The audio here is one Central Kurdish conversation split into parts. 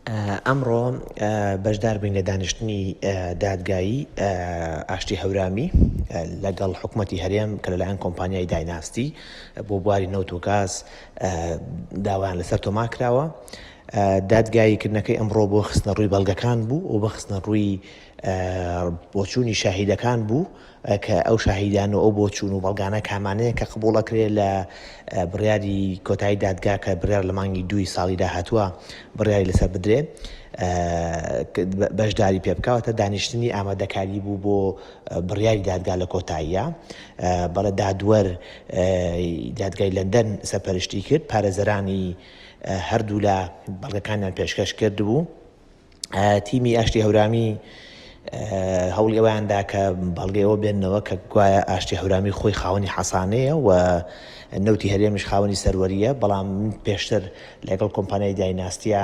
ئەمڕۆ بەشدار بووین لە دانیشتنی دادگایی ئاشتی هەورامی لەگەڵ حکوومەتی هەرێم کە لەلایەن کۆمپانیای دایناستی بۆ بواری نەوت و گاز داوایان لەسەر تۆما کراوە. دادگاییکردنەکەی ئەمڕۆ بۆ خستنە ڕووی بەڵگەکان بوو و بە خستنە ڕووی بۆچوونی شاهیدەکان بوو کە ئەو شاهیدان و ئەو بۆچوون و بەڵگانە کامانەیە کە قبوڵەکرێت لە بڕیاری کۆتایی دادگا کە بڕیار لە مانگی 2 ساڵی داهاتووە بڕیاری لەسەر بدرێ بەشداری پێ بکەوەتە دانیشتنی ئامادەکاری بوو بۆ بڕیاری دادگا لە کۆتاییە. بەڵێ دادوەر دادگای لەندەن سەرپەرشتی کرد، پارێزەرانی هەردوو لە بەڵگەکانیان پێشکەش کرد بوو. تیمی ئاشتی هەورامی هەوڵی ئەویاندا کە بەڵگەیەوە بێننەوە کە گوایە ئاشتی هەورامی خۆی خاوەنی حەسانەیە و نەوتی هەرێمیش خاوەنی سەروەریە، بەڵام پێشتر لەگەڵ کۆمپانیای دایناستیە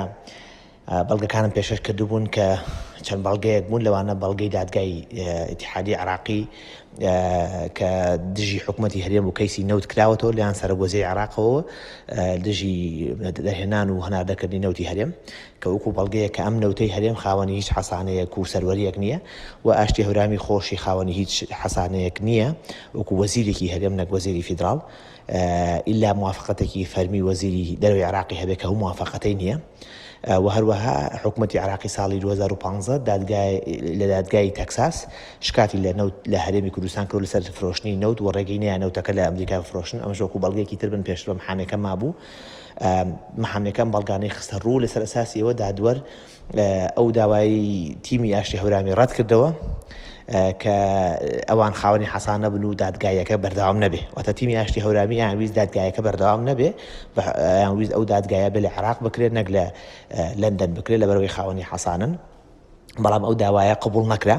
بەڵگەکانم پێشکەش کردبوون کە چەند بەڵگەیەک بوون، لەوانە بەڵگەی دادگای ئیتیحادی عێراقی کە دژی حکوومەتی هەرێم و کەیسی نەوت کراوەتەوە لەیان سەرۆگۆزیی عێراقەوە دژی دەهێنان و هەناردەکردنی نەوتی هەرێم کە وەکو بەڵگەیە کە ئەم نەوتەی هەرێم خاوەنی هیچ حەسانەیەک و سەروەریەک نییە و ئاشتی هەورامی خۆشی خاوەنی هیچ حەسانەیەک نییە وەکو وەزیرێکی هەرێم نەک وەزیری فیدراڵ، ئیلا موافقەتێکی فەرمی وەزیری دەرەوەی عێراقی هەبێت کە هەموو موافقەتەی نییە. و هەروەها حکوومەتی عێراقی ساڵی 2015 لە دادگای تەکساس شکاتی لە هەرێمی کوردستان کرد لەسەر فرۆشتنی نەوت و ڕێگەی نەوتەکە لە ئەمریکا فرۆشتن. ئەمەش وەکو بەڵگەیەکی تر بن پێشتر محامەکە مابوو. محامەکەم بەڵگانەی خستە ڕوو لەسەر ئەساسیەوە دادوەر ئەو داوایی تیمی ئاشتی هەورامی ڕەت کردەوە کە ئەوان خاوەنی حەسانە بن و دادگایەکە بەردەوام نەبێ. واتە تیمی ئاشتی هەورامی یانویست دادگایەکە بەردەوام نەبێ، یانویست ئەو دادگایە بێ لە عێراق بکرێت نەک لە لەندەن بکرێت لەبەرەوەی خاوەنی حەسانن. بەڵام ئەو داوایە قبول نەکرا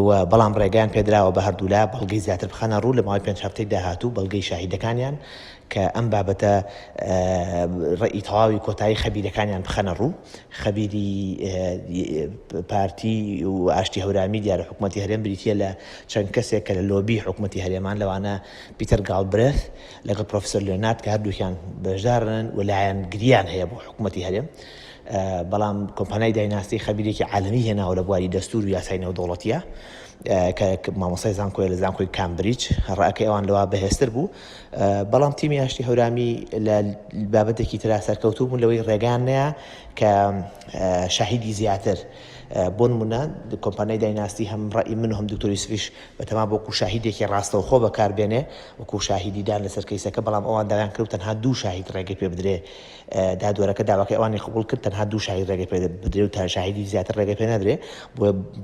و بەڵام ڕێگەیان پێدراوە بە هەردوولا بەڵگەی زیاتر بخەنە ڕوو لە ماوەی 5 هەفتەی داهاتوو بەڵگەی شاهیدەکانیان کە ئەم بابەتە ڕێئی تەواوی کۆتایی خەبیرەکانیان بخەنە ڕوو. خەبیری پارتی و ئاشتی هەورامی دیارە حکوومەتی هەرێم بریتیە لە چەند کەسێک کە لە لۆبی حکوومەتی هەرێمان لەوانە پیتەر گاڵبرێث لەگەڵ پرۆفسەر لێنارد کە هەردووکیان بەشدارن و لایەن گریان هەیە بۆ حکوومەتی هەرێم. بەڵام کۆمپانیای دایناستی خەبیرێکی عالەمی هێناوە لە بواری دەستور و یاسای نێودەوڵەتیە کە مامۆستای زانکۆی لە زانکۆی کامبریج، ڕێەکەی ئەوان لەوە بەهێزتر بوو. بەڵام تیمی ئاشتی هەورامی لە بابەتێکی ترا سەرکەوتوو بوون لەوەی ڕێگان نەیە کە شاهیدی زیاتر بۆ نمونە کۆمپانیای دایناستی هەم ڕێی من و هەم دکتۆر یوسفیش بەتەما بۆکو شاهیدێکی ڕاستەوخۆ بەکاربێنێ وەکو شاهیدیدان لەسەر کەیسەکە، بەڵام ئەوان داوایان کرد تەنها 2 شاهید ڕێگەی پێ بدرێ. دادوەرەکە داواکەی ئەوانی قبول کرد تەنها 2 شاهید ڕێگەی پێ بدرێ و تا شاهیدی زیاتر ڕێگەی پێ نەدرێ.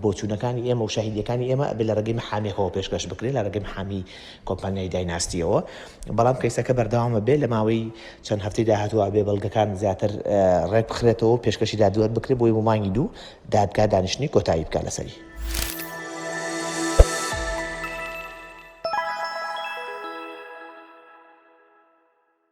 بۆ چوونەکانی ئێمە و شاهیدەکانی ئێمە بێ لە ڕێگەی محامێکەوە پێشکەش بکرێت لە ڕێگەی محامی کۆمپانیای دایناستیەوە. بەڵام کەیسەکە بەردەوامە بێ لە ماوەی چەند هەفتەی داهاتووە بێ بەڵگەکان زیاتر ڕێک بخرێتەوە پێشکەشی دادوەر بکرێت بۆی مانگی 2 دادگا دانیشتنی کۆتایی بکات لەسەری.